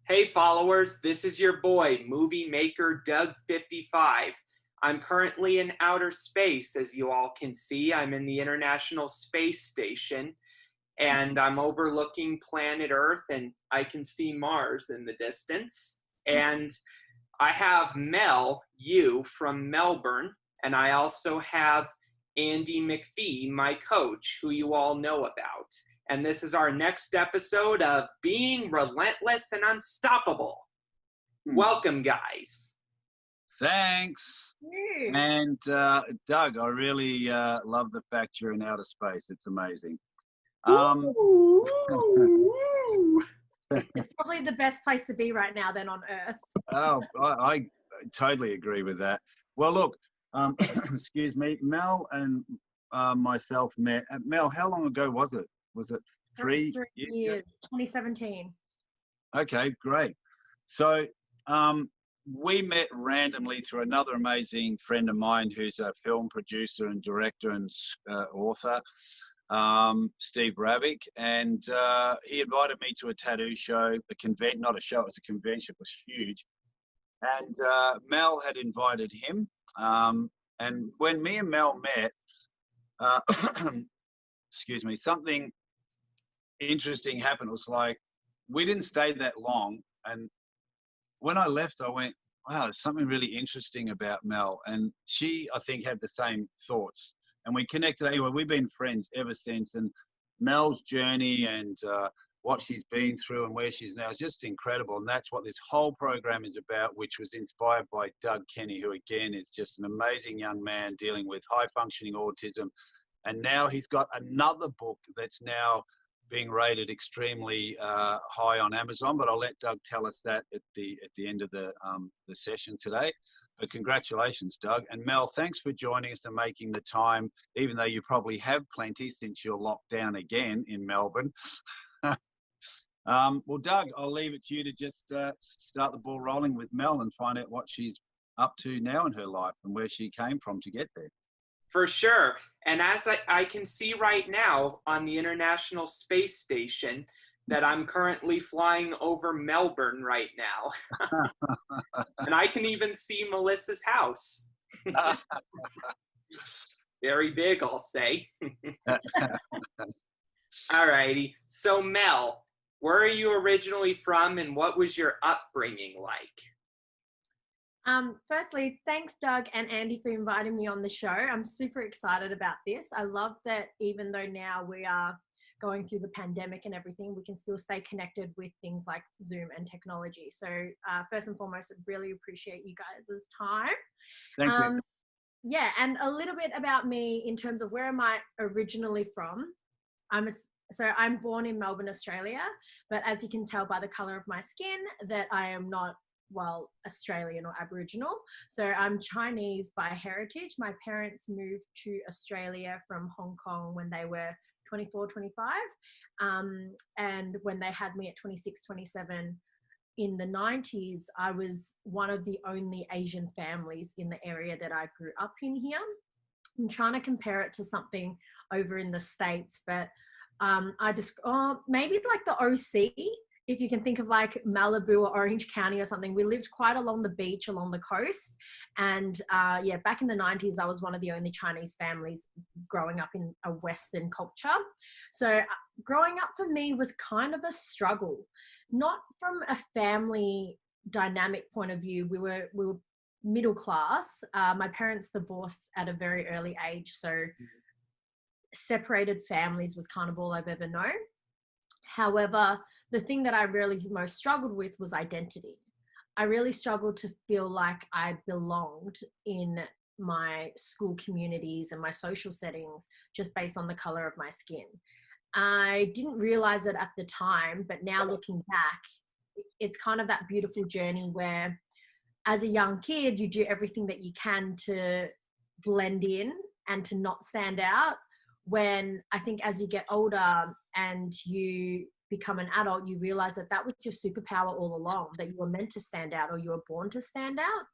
Hey followers, this is your boy, movie maker Doug 55. I'm currently in outer space, as you all can see. I'm in the International Space Station, and I'm overlooking planet Earth, and I can see Mars in the distance. And I have Mel Yu from Melbourne, and I also have Andy McPhee, my coach, who you all know about. And this is our next episode of Being Relentless and Unstoppable. Welcome, guys. Thanks. And Doug, I really love the fact you're in outer space. It's amazing. It's probably the best place to be right now then on Earth. Oh, I totally agree with that. Well, look, excuse me, Mel and myself met. Mel, how long ago was it? Was it 3 years? 2017. Okay, great. So we met randomly through another amazing friend of mine who's a film producer and director and author, Steve Ravick, and he invited me to a tattoo show, a convention, not a show, it was a convention, it was huge. And Mel had invited him. And when me and Mel met, excuse me, something interesting happened. It was like, we didn't stay that long. And when I left, I went, wow, there's something really interesting about Mel. And she, I think, had the same thoughts. And we connected anyway. We've been friends ever since. And Mel's journey and what she's been through and where she's now is just incredible. And that's what this whole program is about, which was inspired by Doug Kenney, who again is just an amazing young man dealing with high functioning autism. And now he's got another book that's now being rated extremely high on Amazon, but I'll let Doug tell us that at the end of the session today. But congratulations, Doug. And Mel, thanks for joining us and making the time, even though you probably have plenty since you're locked down again in Melbourne. Well, Doug, I'll leave it to you to just start the ball rolling with Mel and find out what she's up to now in her life and where she came from to get there. For sure. And as I can see right now on the International Space Station that I'm currently flying over Melbourne right now. And I can even see Melissa's house. Very big, I'll say. Alrighty. So Mel, where are you originally from and what was your upbringing like? Firstly, thanks Doug and Andy for inviting me on the show. I'm super excited about this. I love that even though now we are going through the pandemic and everything, we can still stay connected with things like Zoom and technology. So first and foremost, I really appreciate you guys' time. Thank you. Yeah, and a little bit about me in terms of where am I originally from. So I'm born in Melbourne, Australia, but as you can tell by the color of my skin that I am not Australian or Aboriginal. So I'm Chinese by heritage. My parents moved to Australia from Hong Kong when they were 24, 25. And when they had me at 26, 27 in the 90s, I was one of the only Asian families in the area that I grew up in here. I'm trying to compare it to something over in the States, but maybe like the OC, if you can think of like Malibu or Orange County or something. We lived quite along the beach, along the coast. And yeah, back in the 90s, I was one of the only Chinese families growing up in a Western culture. So growing up for me was kind of a struggle, not from a family dynamic point of view. We were middle class. My parents divorced at a very early age. So separated families was kind of all I've ever known. However, the thing that I really most struggled with was identity. I really struggled to feel like I belonged in my school communities and my social settings just based on the color of my skin. I didn't realize it at the time, but now looking back, it's kind of that beautiful journey where as a young kid, you do everything that you can to blend in and to not stand out. When I think as you get older and you become an adult, you realize that that was your superpower all along, that you were meant to stand out or you were born to stand out.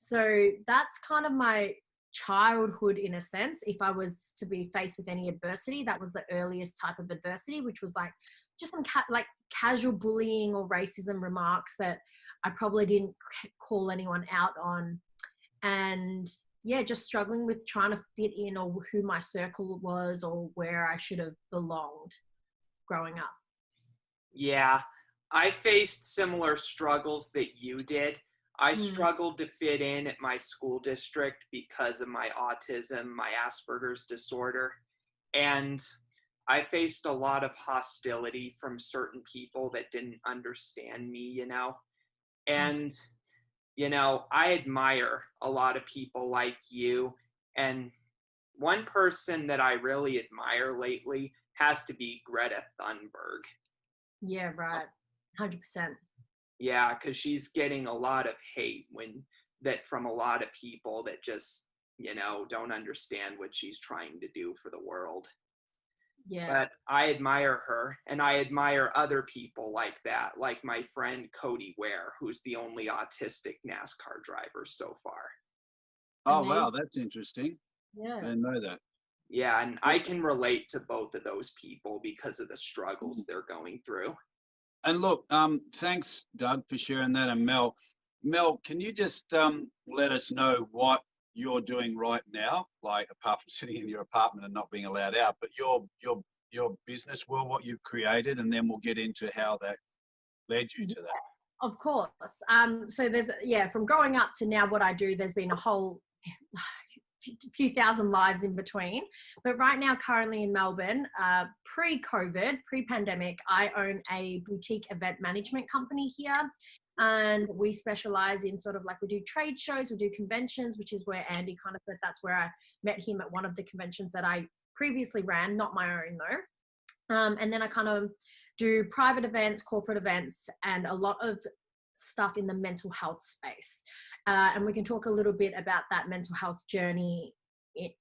So that's kind of my childhood in a sense. If I was to be faced with any adversity, that was the earliest type of adversity, which was like just some like casual bullying or racism remarks that I probably didn't call anyone out on. And yeah, just struggling with trying to fit in, or who my circle was, or where I should have belonged growing up. Yeah, I faced similar struggles that you did. I struggled to fit in at my school district because of my autism, my Asperger's disorder. And I faced a lot of hostility from certain people that didn't understand me, you know. And, you know, I admire a lot of people like you. And one person that I really admire lately has to be Greta Thunberg. Yeah, right. 100%. Yeah, because she's getting a lot of hate from a lot of people that just, you know, don't understand what she's trying to do for the world. Yeah. But I admire her, and I admire other people like that, like my friend Cody Ware, who's the only autistic NASCAR driver so far. Oh, wow, that's interesting. Yeah. I didn't know that. Yeah, and I can relate to both of those people because of the struggles they're going through. And look, thanks, Doug, for sharing that. And Mel, can you just let us know what you're doing right now? Like, apart from sitting in your apartment and not being allowed out, but your business world, what you've created, and then we'll get into how that led you to that. Of course. So there's, from growing up to now what I do, there's been a whole few thousand lives in between. But right now, currently in Melbourne, pre-COVID, pre-pandemic, I own a boutique event management company here. And we specialize in sort of like, we do trade shows, we do conventions, which is where Andy kind of said that's where I met him at one of the conventions that I previously ran, not my own though. And then I kind of do private events, corporate events, and a lot of stuff in the mental health space. And we can talk a little bit about that mental health journey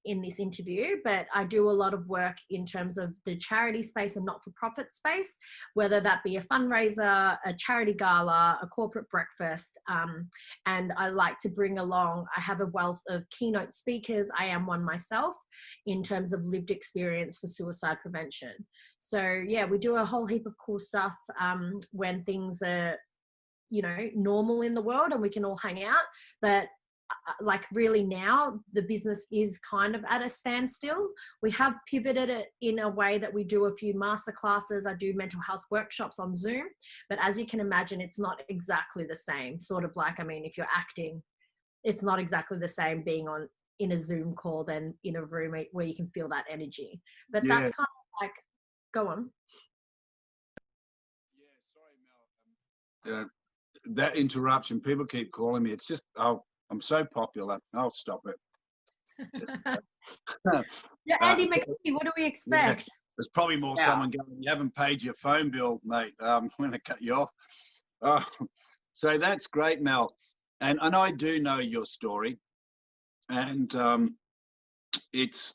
in this interview, but I do a lot of work in terms of the charity space and not-for-profit space, whether that be a fundraiser, a charity gala, a corporate breakfast. And I like to bring along, I have a wealth of keynote speakers. I am one myself in terms of lived experience for suicide prevention. So yeah, we do a whole heap of cool stuff when things are, you know, normal in the world and we can all hang out. But like really now the business is kind of at a standstill. We have pivoted it in a way that we do a few master classes. I do mental health workshops on Zoom, but as you can imagine, it's not exactly the same. Sort of like, I mean, if you're acting, it's not exactly the same being in a Zoom call than in a room where you can feel that energy. But that's kind of like, go on. Yeah, sorry, Mel. That interruption, people keep calling me. It's just, I'm so popular. I'll stop it. Just, yeah, Andy McPhee, what do we expect? Yeah, there's probably more someone going, you haven't paid your phone bill, mate. I'm going to cut you off. Oh, so that's great, Mel. And I do know your story. And it's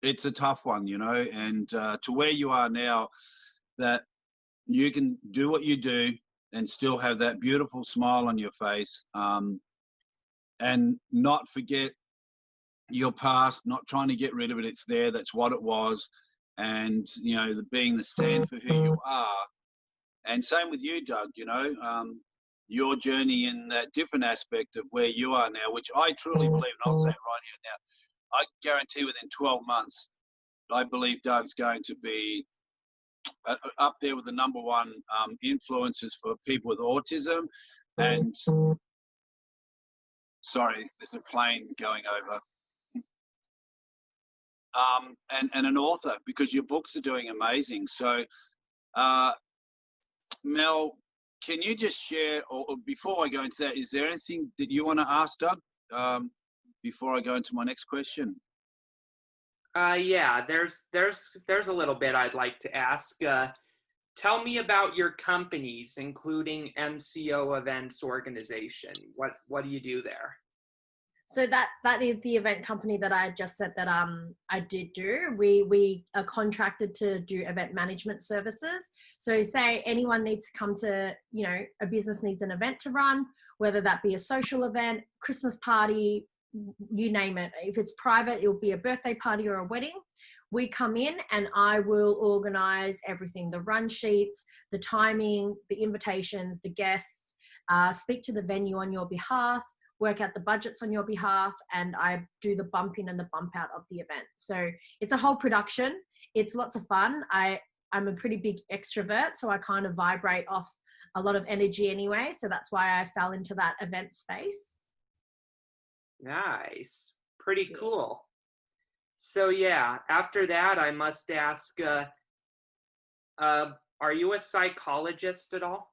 a tough one, you know, and to where you are now, that you can do what you do and still have that beautiful smile on your face, and not forget your past, not trying to get rid of it. It's there. That's what it was. And, you know, being the stand for who you are. And same with you, Doug, you know, your journey in that different aspect of where you are now, which I truly believe, and I'll say it right here now, I guarantee within 12 months, I believe Doug's going to be up there with the number one influencers for people with autism. And sorry, there's a plane going over. And an author, because your books are doing amazing. So, Mel, can you just share, or before I go into that, is there anything that you want to ask Doug before I go into my next question? Yeah, there's a little bit I'd like to ask. Tell me about your companies, including MCO Events Organization. What do you do there? So that is the event company that I just said that I did do. We are contracted to do event management services. So say anyone needs to come to, you know, a business needs an event to run, whether that be a social event, Christmas party, you name it. If it's private, it'll be a birthday party or a wedding. We come in and I will organize everything, the run sheets, the timing, the invitations, the guests, speak to the venue on your behalf, work out the budgets on your behalf, and I do the bump in and the bump out of the event. So it's a whole production. It's lots of fun. I'm a pretty big extrovert, so I kind of vibrate off a lot of energy anyway. So that's why I fell into that event space. Nice. Pretty cool. So yeah, after that, I must ask, are you a psychologist at all?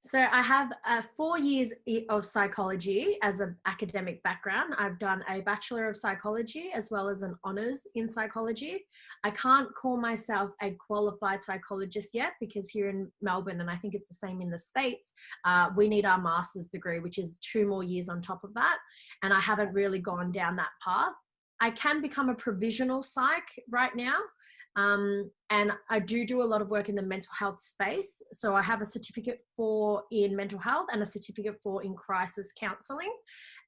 So I have 4 years of psychology as an academic background. I've done a Bachelor of Psychology as well as an honours in psychology. I can't call myself a qualified psychologist yet because here in Melbourne, and I think it's the same in the States, we need our master's degree, which is 2 more years on top of that. And I haven't really gone down that path. I can become a provisional psych right now. And I do a lot of work in the mental health space. So I have a certificate in mental health and a certificate in crisis counseling.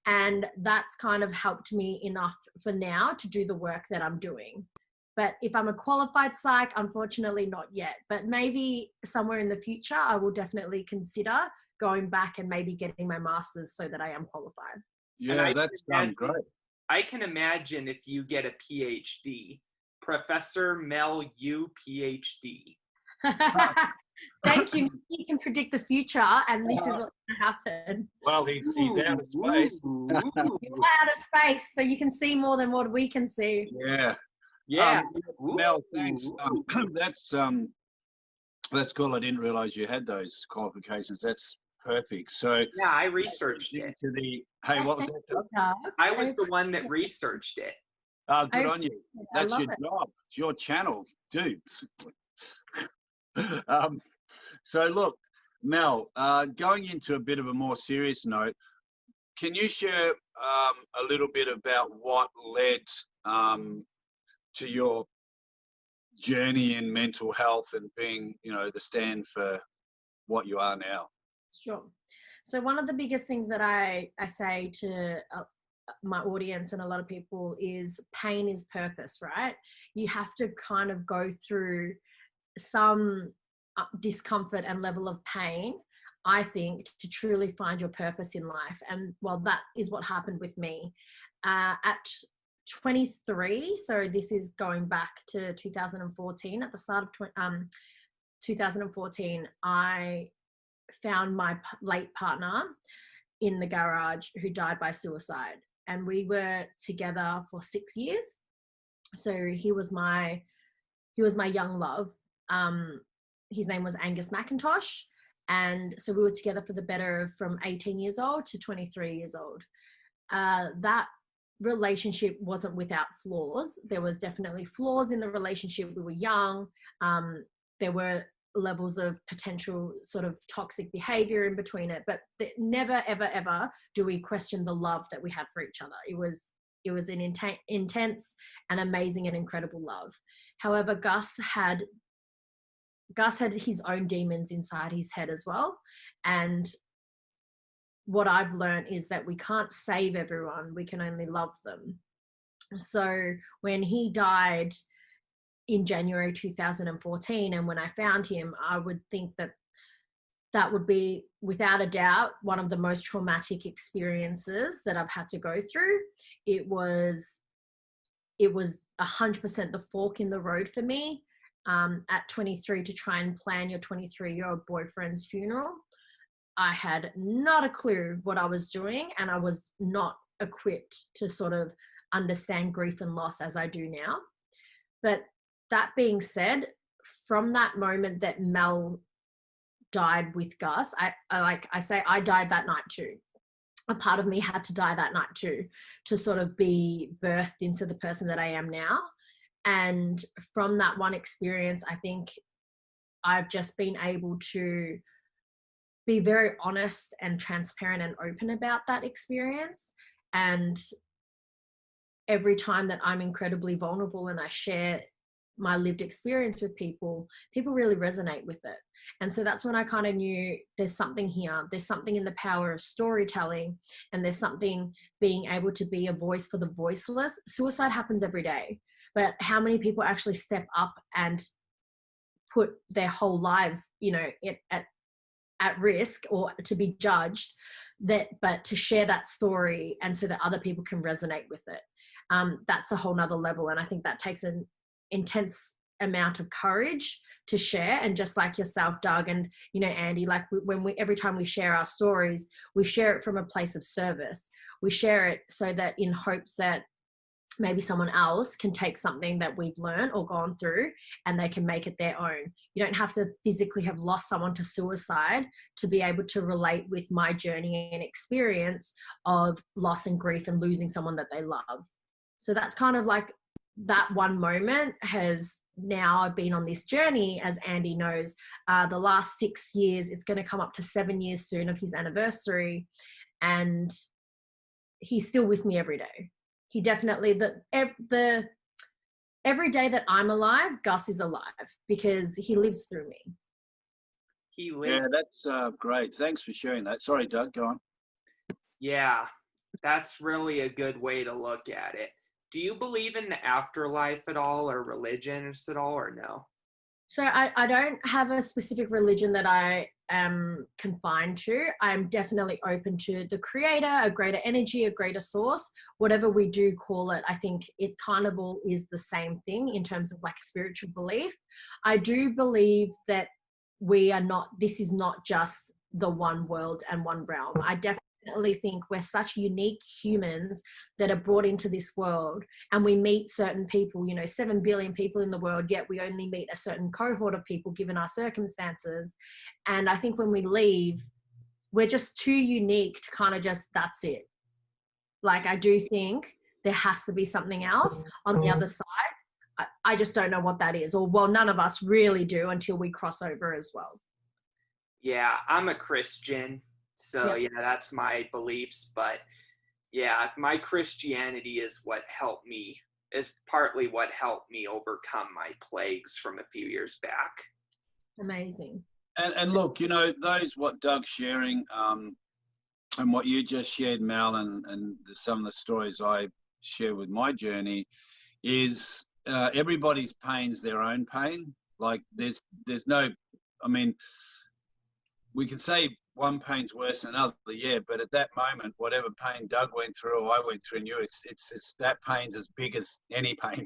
And that's kind of helped me enough for now to do the work that I'm doing. But if I'm a qualified psych, unfortunately not yet. But maybe somewhere in the future, I will definitely consider going back and maybe getting my master's so that I am qualified. Yeah, that's great. I can imagine if you get a PhD. Professor Mel Yu, PhD. Thank you. You can predict the future, and this is what's going to happen. Well, he's out of space. You're out of space, so you can see more than what we can see. Yeah. Yeah. Mel, thanks. That's cool. I didn't realize you had those qualifications. That's perfect. So yeah, I researched it. Hey, what was that? I was the one that researched it. Good on you. That's your job. It's your channel, dude. So look, Mel, going into a bit of a more serious note, can you share a little bit about what led to your journey in mental health and being, you know, the stand for what you are now? Sure. So one of the biggest things that I say to my audience and a lot of people is pain is purpose, right? You have to kind of go through some discomfort and level of pain, I think, to truly find your purpose in life. And well, that is what happened with me. At 23, so this is going back to 2014, at the start of 2014, I found my late partner in the garage who died by suicide. And we were together for 6 years. So he was my young love. His name was Angus McIntosh. And so we were together for the better of from 18 years old to 23 years old. That relationship wasn't without flaws. There was definitely flaws in the relationship. We were young. There were levels of potential sort of toxic behavior in between it, but never ever do we question the love that we had for each other. It was an intense and amazing and incredible love. However, Gus had his own demons inside his head as well, and what I've learned is that we can't save everyone, we can only love them. So when he died in January 2014, and when I found him, I would think that would be, without a doubt, one of the most traumatic experiences that I've had to go through. It was 100% the fork in the road for me at 23 to try and plan your 23-year-old boyfriend's funeral. I had not a clue what I was doing, and I was not equipped to sort of understand grief and loss as I do now. But that being said, from that moment that Mel died with Gus, I died that night too. A part of me had to die that night too, to sort of be birthed into the person that I am now. And from that one experience, I think I've just been able to be very honest and transparent and open about that experience. And every time that I'm incredibly vulnerable and I share my lived experience with people, people really resonate with it. And so that's when I kind of knew there's something here. There's something in the power of storytelling, and there's something being able to be a voice for the voiceless. Suicide happens every day, but how many people actually step up and put their whole lives, you know, at risk or to be judged, but to share that story and so that other people can resonate with it. That's a whole nother level. And I think that takes an intense amount of courage to share. And just like yourself, Doug, and, you know, Andy, like every time we share our stories, we share it from a place of service. We share it so that in hopes that maybe someone else can take something that we've learned or gone through and they can make it their own. You don't have to physically have lost someone to suicide to be able to relate with my journey and experience of loss and grief and losing someone that they love. So that's kind of like that one moment has now I've been on this journey, as Andy knows, the last 6 years, it's going to come up to 7 years soon of his anniversary. And he's still with me every day. He definitely, every day that I'm alive, Gus is alive because he lives through me. He lives. Yeah, that's great. Thanks for sharing that. Sorry, Doug, go on. Yeah, that's really a good way to look at it. Do you believe in the afterlife at all, or religions at all, or no? So I don't have a specific religion that I am confined to. I'm definitely open to the creator, a greater energy, a greater source, whatever we do call it. I think it kind of all is the same thing in terms of like spiritual belief. I do believe that this is not just the one world and one realm. I definitely think we're such unique humans that are brought into this world, and we meet certain people, 7 billion people in the world, yet we only meet a certain cohort of people given our circumstances. And I think when we leave, we're just too unique to kind of just, that's it. Like, I do think there has to be something else on the other side. I just don't know what that is, or well, none of us really do until we cross over as well. Yeah, I'm a Christian. So yeah, that's my beliefs. But yeah, my Christianity is partly what helped me overcome my plagues from a few years back. Amazing. And look, what Doug's sharing and what you just shared, Mel, and some of the stories I share with my journey is everybody's pain's their own pain. Like there's no, we can say one pain's worse than another, yeah, but at that moment, whatever pain Doug went through or I went through in you, it's that pain's as big as any pain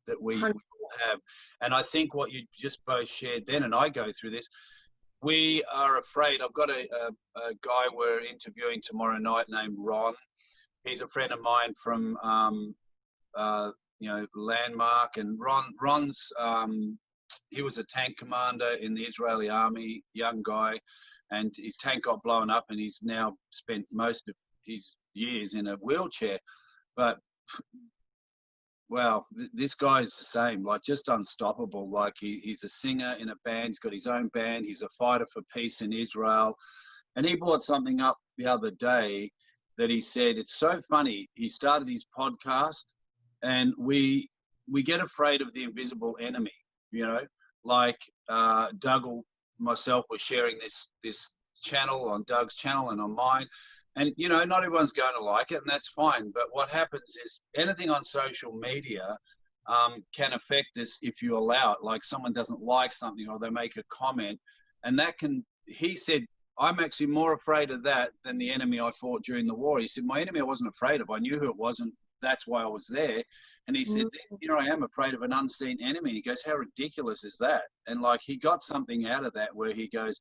that we all have. And I think what you just both shared then, and I go through this, we are afraid. I've got a guy we're interviewing tomorrow night named Ron. He's a friend of mine from Landmark, and Ron's he was a tank commander in the Israeli army, young guy, and his tank got blown up, and he's now spent most of his years in a wheelchair. But well, this guy's the same, like just unstoppable. Like he's a singer in a band. He's got his own band. He's a fighter for peace in Israel. And he brought something up the other day that he said, it's so funny. He started his podcast, and we get afraid of the invisible enemy, like Doug or myself were sharing this channel on Doug's channel and on mine. And, not everyone's going to like it, and that's fine. But what happens is anything on social media can affect us if you allow it. Like someone doesn't like something or they make a comment, and he said, I'm actually more afraid of that than the enemy I fought during the war. He said, my enemy I wasn't afraid of. I knew who it was, and that's why I was there. And he said, here I am afraid of an unseen enemy. And he goes, how ridiculous is that? And like he got something out of that where he goes,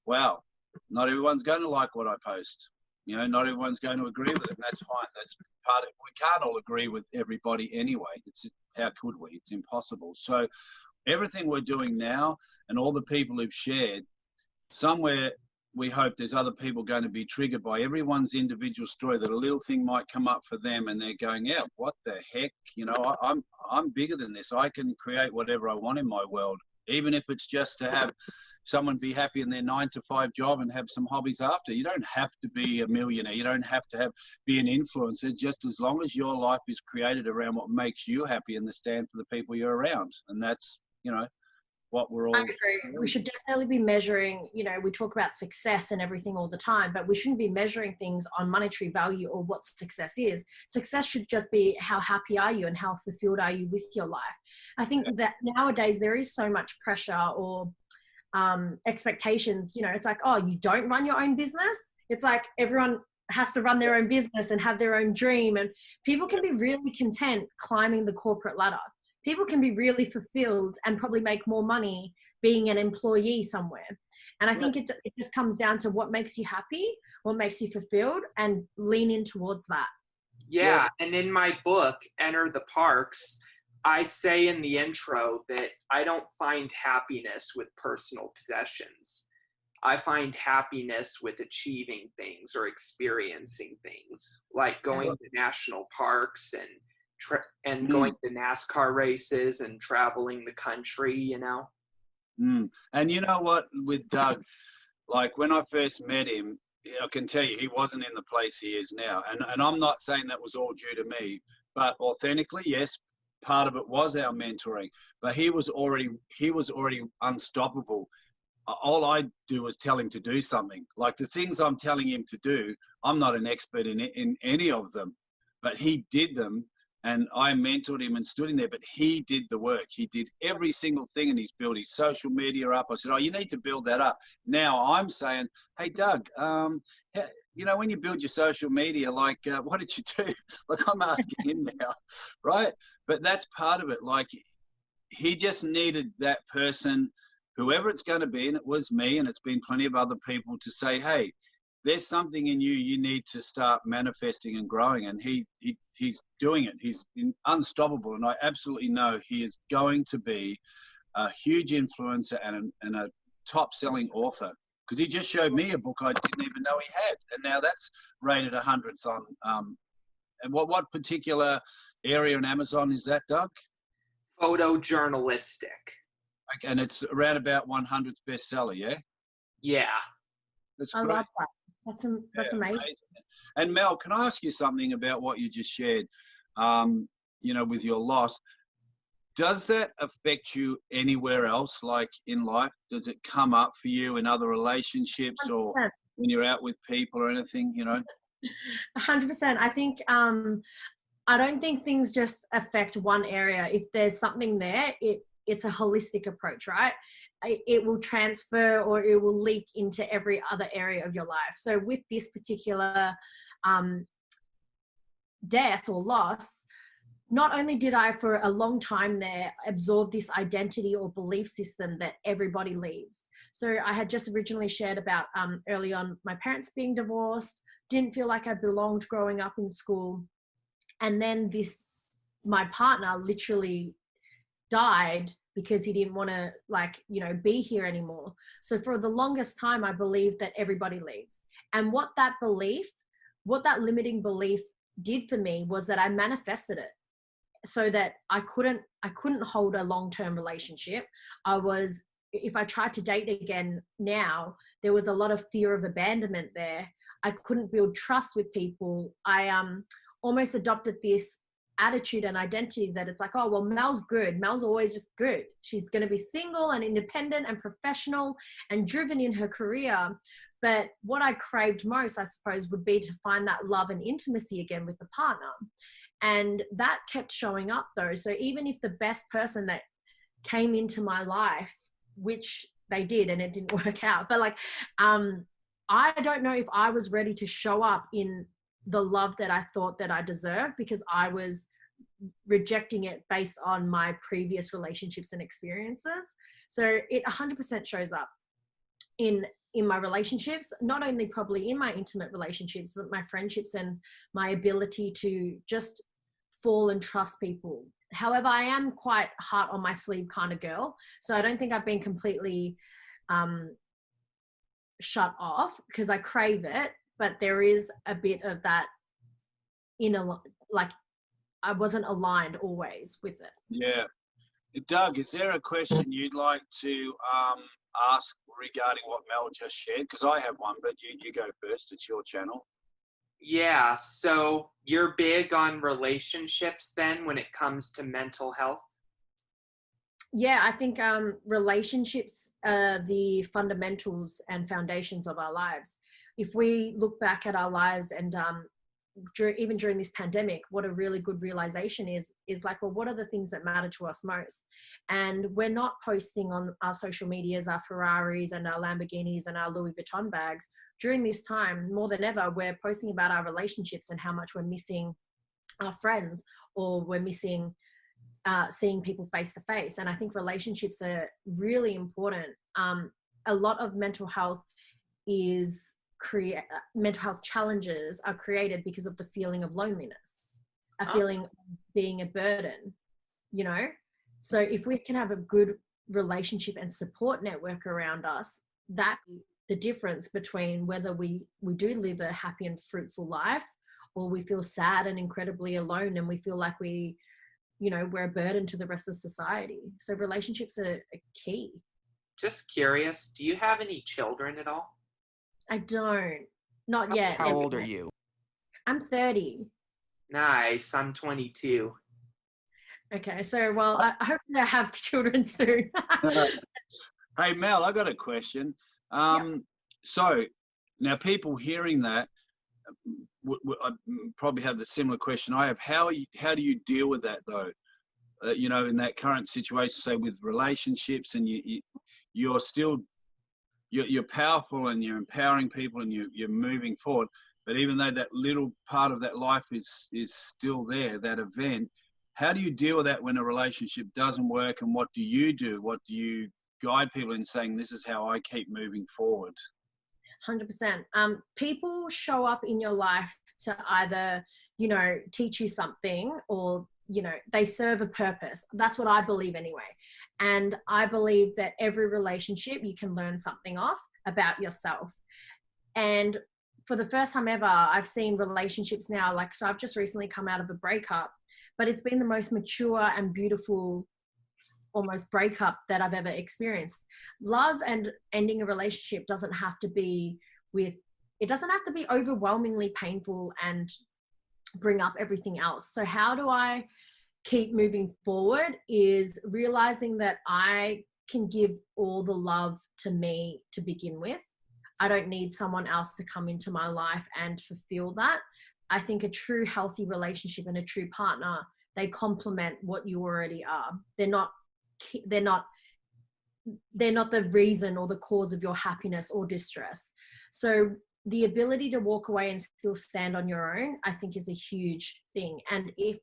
wow, not everyone's going to like what I post. Not everyone's going to agree with it, and that's fine. That's part of it. We can't all agree with everybody anyway. How could we? It's impossible. So everything we're doing now and all the people who've shared, somewhere we hope there's other people going to be triggered by everyone's individual story, that a little thing might come up for them and they're going, yeah, what the heck? I'm bigger than this. I can create whatever I want in my world, even if it's just to have someone be happy in their 9-to-5 job and have some hobbies after. You don't have to be a millionaire. You don't have to be an influencer, just as long as your life is created around what makes you happy and the stand for the people you're around. And that's, what we're all. I agree. We should definitely be measuring, we talk about success and everything all the time, but we shouldn't be measuring things on monetary value or what success is. Success should just be how happy are you and how fulfilled are you with your life. I think that nowadays there is so much pressure or expectations, it's like, oh, you don't run your own business. It's like everyone has to run their own business and have their own dream. And people can be really content climbing the corporate ladder. People can be really fulfilled and probably make more money being an employee somewhere. And I think it just comes down to what makes you happy, what makes you fulfilled, and lean in towards that. Yeah. And in my book, Enter the Parks, I say in the intro that I don't find happiness with personal possessions. I find happiness with achieving things or experiencing things, like going to national parks and going to NASCAR races and traveling the country, And you know what, with Doug, like when I first met him, I can tell you he wasn't in the place he is now. And I'm not saying that was all due to me, but authentically, yes, part of it was our mentoring. But he was already unstoppable. All I do was tell him to do something. Like the things I'm telling him to do, I'm not an expert in any of them, but he did them. And I mentored him and stood in there, but he did the work. He did every single thing, and he's built his social media up. I said, oh, you need to build that up. Now I'm saying, hey, Doug, when you build your social media, like, what did you do? Like, I'm asking him now, right? But that's part of it. Like, he just needed that person, whoever it's going to be, and it was me, and it's been plenty of other people, to say, hey, there's something in you need to start manifesting and growing. And he's doing it. He's unstoppable. And I absolutely know he is going to be a huge influencer and a top-selling author, because he just showed me a book I didn't even know he had. And now that's rated 100s on, and what particular area on Amazon is that, Doug? Photojournalistic. Okay, and it's around about 100th bestseller, yeah? Yeah. That's I great. love that. That's amazing. And Mel, can I ask you something about what you just shared, with your loss? Does that affect you anywhere else, like in life? Does it come up for you in other relationships 100%. Or when you're out with people or anything, 100%. I think, I don't think things just affect one area. If there's something there, it's a holistic approach, right? It will transfer or it will leak into every other area of your life. So with this particular death or loss, not only did I for a long time there absorb this identity or belief system that everybody leaves. So I had just originally shared about early on my parents being divorced, didn't feel like I belonged growing up in school. And then my partner literally died because he didn't want to be here anymore. So for the longest time, I believed that everybody leaves. And what that limiting belief did for me was that I manifested it so that I couldn't hold a long-term relationship. If I tried to date again now, there was a lot of fear of abandonment there. I couldn't build trust with people. I almost adopted this attitude and identity that it's like, oh, well, Mel's good. Mel's always just good. She's going to be single and independent and professional and driven in her career. But what I craved most, I suppose, would be to find that love and intimacy again with the partner. And that kept showing up though. So even if the best person that came into my life, which they did and it didn't work out, but I don't know if I was ready to show up in the love that I thought that I deserved, because I was rejecting it based on my previous relationships and experiences. So it 100% shows up in my relationships, not only probably in my intimate relationships, but my friendships and my ability to just fall and trust people. However, I am quite heart on my sleeve kind of girl. So I don't think I've been completely shut off, because I crave it. But there is a bit of that I wasn't aligned always with it. Yeah. Doug, is there a question you'd like to ask regarding what Mel just shared? Because I have one, but you go first. It's your channel. Yeah, so you're big on relationships then when it comes to mental health? Yeah, I think relationships are the fundamentals and foundations of our lives. If we look back at our lives and even during this pandemic, what a really good realization is like, well, what are the things that matter to us most? And we're not posting on our social medias our Ferraris and our Lamborghinis and our Louis Vuitton bags. During this time, more than ever, we're posting about our relationships and how much we're missing our friends, or we're missing seeing people face to face. And I think relationships are really important. A lot of mental health challenges are created because of the feeling of loneliness, a feeling of being a burden, you know? So if we can have a good relationship and support network around us, that the difference between whether we do live a happy and fruitful life, or we feel sad and incredibly alone and we feel like we're a burden to the rest of society. So relationships are key. Just curious, do you have any children at all? I don't. Not yet. How old are you? I'm 30. Nice, I'm 22. Okay, so well, I hope I have children soon. Hey, Mel, I got a question. So now people hearing that I probably have the similar question I have. How do you deal with that though? In that current situation, say with relationships, and you're still you're powerful and you're empowering people and you're moving forward. But even though that little part of that life is still there, that event, how do you deal with that when a relationship doesn't work? And what do you do? What do you guide people in saying, this is how I keep moving forward? 100%. People show up in your life to either, teach you something, or, they serve a purpose. That's what I believe anyway. And I believe that every relationship you can learn something about yourself. And for the first time ever, I've seen relationships now, so I've just recently come out of a breakup, but it's been the most mature and beautiful almost breakup that I've ever experienced. Love and ending a relationship doesn't have to be overwhelmingly painful and bring up everything else. So how do I keep moving forward is realizing that I can give all the love to me to begin with. I don't need someone else to come into my life and fulfill that. I think a true healthy relationship and a true partner, they complement what you already are. They're not the reason or the cause of your happiness or distress. So the ability to walk away and still stand on your own, I think, is a huge thing. And if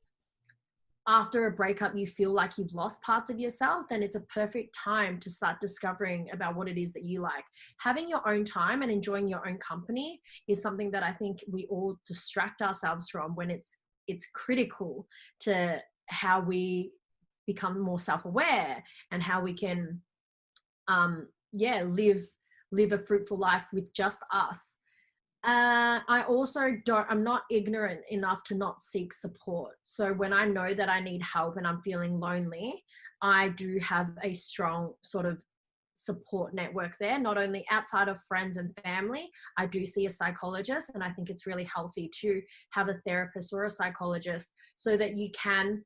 after a breakup you feel like you've lost parts of yourself, then it's a perfect time to start discovering about what it is that you like. Having your own time and enjoying your own company is something that I think we all distract ourselves from when it's critical to how we become more self-aware and how we can live a fruitful life with just us. I'm not ignorant enough to not seek support. So when I know that I need help and I'm feeling lonely, I do have a strong sort of support network there, not only outside of friends and family. I do see a psychologist, and I think it's really healthy to have a therapist or a psychologist so that you can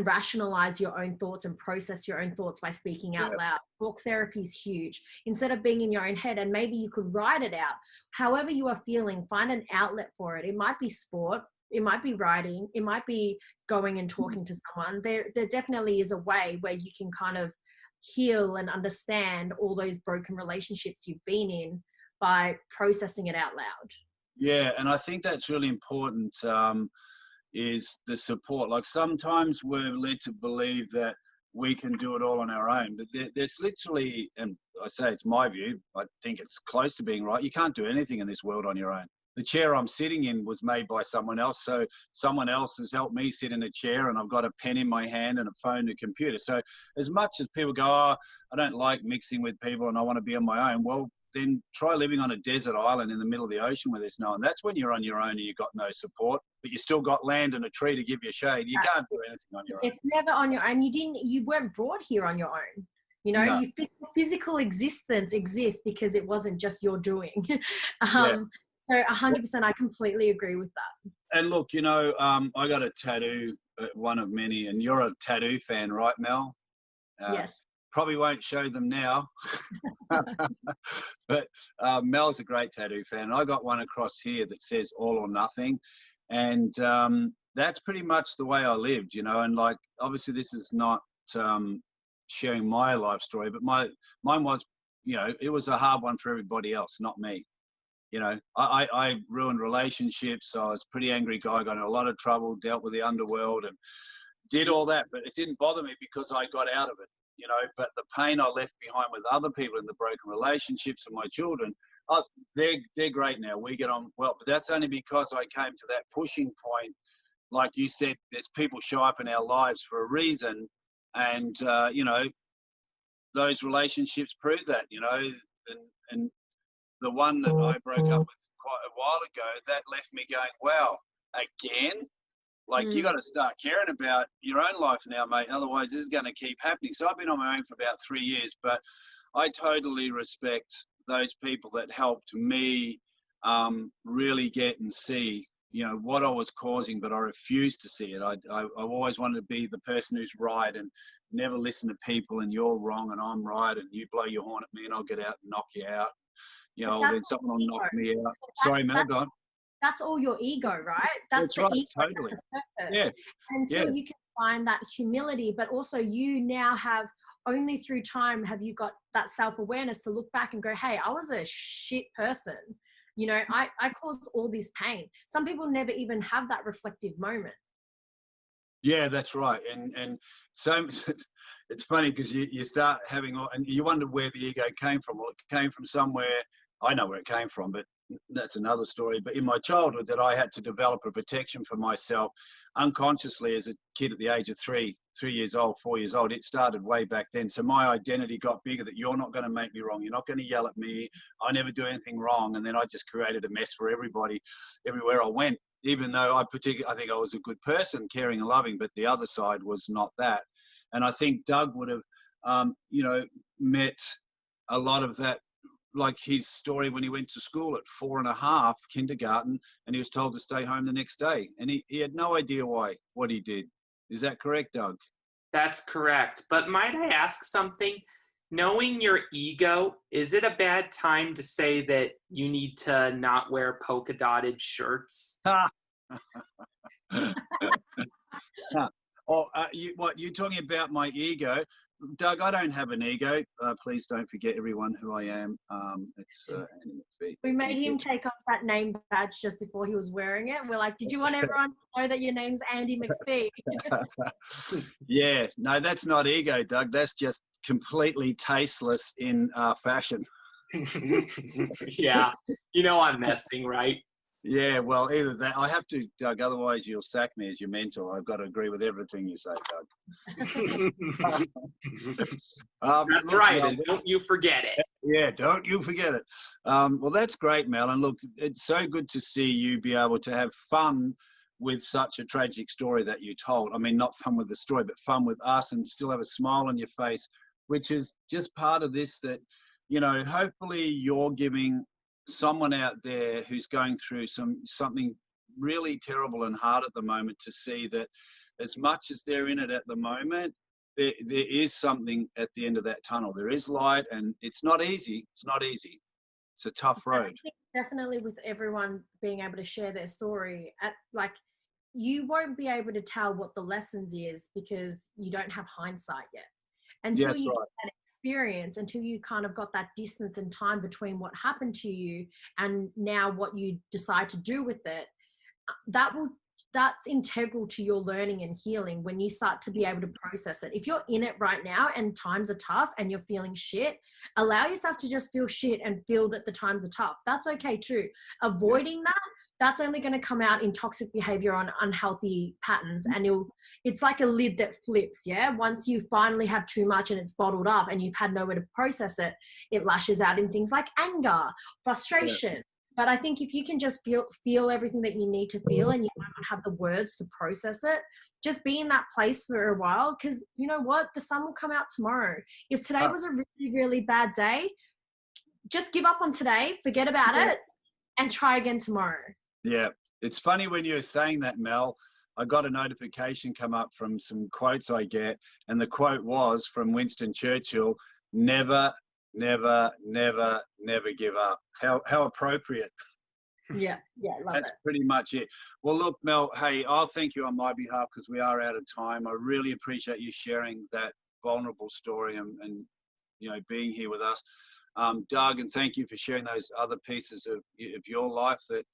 rationalize your own thoughts and process your own thoughts by speaking out loud. Talk therapy is huge. Instead of being in your own head, and maybe you could write it out. However you are feeling, find an outlet for it. It might be sport, it might be writing, it might be going and talking to someone. There definitely is a way where you can kind of heal and understand all those broken relationships you've been in by processing it out loud. Yeah, and I think that's really important. Is the support. Like sometimes we're led to believe that we can do it all on our own, but there's literally, and I say it's my view, I think it's close to being right, you can't do anything in this world on your own. The chair I'm sitting in was made by someone else, so someone else has helped me sit in a chair, and I've got a pen in my hand and a phone and a computer. So as much as people go, I don't like mixing with people and I want to be on my own, well, then try living on a desert island in the middle of the ocean where there's no one. That's when you're on your own and you've got no support, but you still got land and a tree to give you shade. You can't do anything on your own. It's never on your own. You weren't brought here on your own. You know, No. your physical existence exists because it wasn't just your doing. Yeah. So 100%, I completely agree with that. And look, you know, I got a tattoo, one of many, and you're a tattoo fan, right, Mel? Yes. Probably won't show them now. But Mel's a great tattoo fan. I got one across here that says all or nothing. And that's pretty much the way I lived, you know. And like, obviously this is not sharing my life story, but mine was, you know, it was a hard one for everybody else, not me. You know, I ruined relationships. I was a pretty angry guy, got in a lot of trouble, dealt with the underworld and did all that, but it didn't bother me because I got out of it, you know. But the pain I left behind with other people in the broken relationships and my children, they're great now. We get on well, but that's only because I came to that pushing point. Like you said, there's people show up in our lives for a reason, and you know, those relationships prove that, you know. And the one that I broke up with quite a while ago, that left me going, wow, again? Like, you got to start caring about your own life now, mate. Otherwise, this is going to keep happening. So I've been on my own for about 3 years, but I totally respect those people that helped me really get and see, you know, what I was causing, but I refused to see it. I always wanted to be the person who's right and never listen to people and you're wrong and I'm right and you blow your horn at me and I'll get out and knock you out. You know, then someone will knock me out. Sorry, Mel, go on. That's all your ego, right? That's the right, ego. totally. Yeah. Until you can find that humility, but also you now have, only through time have you got that self-awareness to look back and go, hey, I was a shit person. You know, I caused all this pain. Some people never even have that reflective moment. Yeah, that's right. And so it's funny because you start having, and you wonder where the ego came from. Well, it came from somewhere. I know where it came from, but that's another story. But in my childhood, that I had to develop a protection for myself unconsciously as a kid at the age of 3 years old, 4 years old. It started way back then. So my identity got bigger, that you're not going to make me wrong. You're not going to yell at me. I never do anything wrong. And then I just created a mess for everybody everywhere I went, even though I think I was a good person, caring and loving, but the other side was not that. And I think Doug would have, you know, met a lot of that, like his story when he went to school at 4.5, kindergarten, and he was told to stay home the next day. And he had no idea what he did. Is that correct, Doug? That's correct. But might I ask something? Knowing your ego, is it a bad time to say that you need to not wear polka dotted shirts? Oh, you're talking about my ego? Doug, I don't have an ego. Please don't forget, everyone, who I am. It's Andy McPhee. We made him take off that name badge just before he was wearing it. We're like, did you want everyone to know that your name's Andy McPhee? Yeah, no, that's not ego, Doug. That's just completely tasteless in fashion. Yeah, you know I'm messing, right? Yeah, well, either that. I have to, Doug, otherwise you'll sack me as your mentor. I've got to agree with everything you say, Doug. That's right, and don't you forget it. Yeah, don't you forget it. Well, that's great, Mel. And look, it's so good to see you be able to have fun with such a tragic story that you told. I mean, not fun with the story, but fun with us and still have a smile on your face, which is just part of this that, you know, hopefully you're giving someone out there who's going through something really terrible and hard at the moment to see that as much as they're in it at the moment, there is something at the end of that tunnel. There is light, and it's not easy. It's not easy. It's a tough road. Definitely, with everyone being able to share their story, you won't be able to tell what the lessons is because you don't have hindsight yet. Until you get that experience, until you kind of got that distance and time between what happened to you and now what you decide to do with it, that's integral to your learning and healing when you start to be able to process it. If you're in it right now and times are tough and you're feeling shit, allow yourself to just feel shit and feel that the times are tough. That's okay too. Avoiding that's only going to come out in toxic behavior on unhealthy patterns, and it's like a lid that flips. Yeah, once you finally have too much and it's bottled up and you've had nowhere to process it, it lashes out in things like anger, frustration, But I think if you can just feel everything that you need to feel, and you might not have the words to process it, just be in that place for a while, because you know what? The sun will come out tomorrow. If today was a really, really bad day, just give up on today, forget about it, and try again tomorrow. Yeah. It's funny when you're saying that, Mel. I got a notification come up from some quotes I get, and the quote was from Winston Churchill: never, never, never, never give up. How appropriate. Yeah, love That's it. pretty much it. Well, look, Mel, hey, I'll thank you on my behalf because we are out of time. I really appreciate you sharing that vulnerable story and being here with us. Doug, and thank you for sharing those other pieces of your life that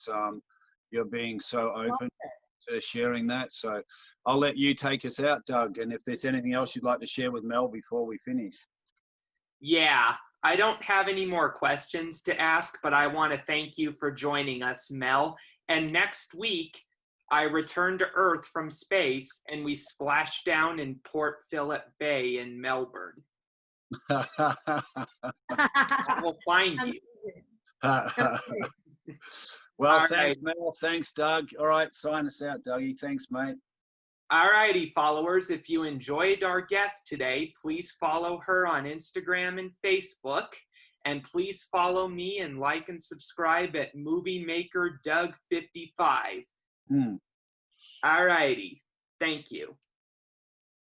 you're being so open to sharing that. So I'll let you take us out, Doug, and if there's anything else you'd like to share with Mel before we finish. Yeah, I don't have any more questions to ask, but I want to thank you for joining us, Mel. And next week, I return to Earth from space and we splash down in Port Phillip Bay in Melbourne. I will find you. Well, all thanks, right. Mel. Thanks, Doug. All right, sign us out, Dougie. Thanks, mate. All righty, followers. If you enjoyed our guest today, please follow her on Instagram and Facebook. And please follow me and like and subscribe at Movie Maker Doug 55. All righty. Thank you.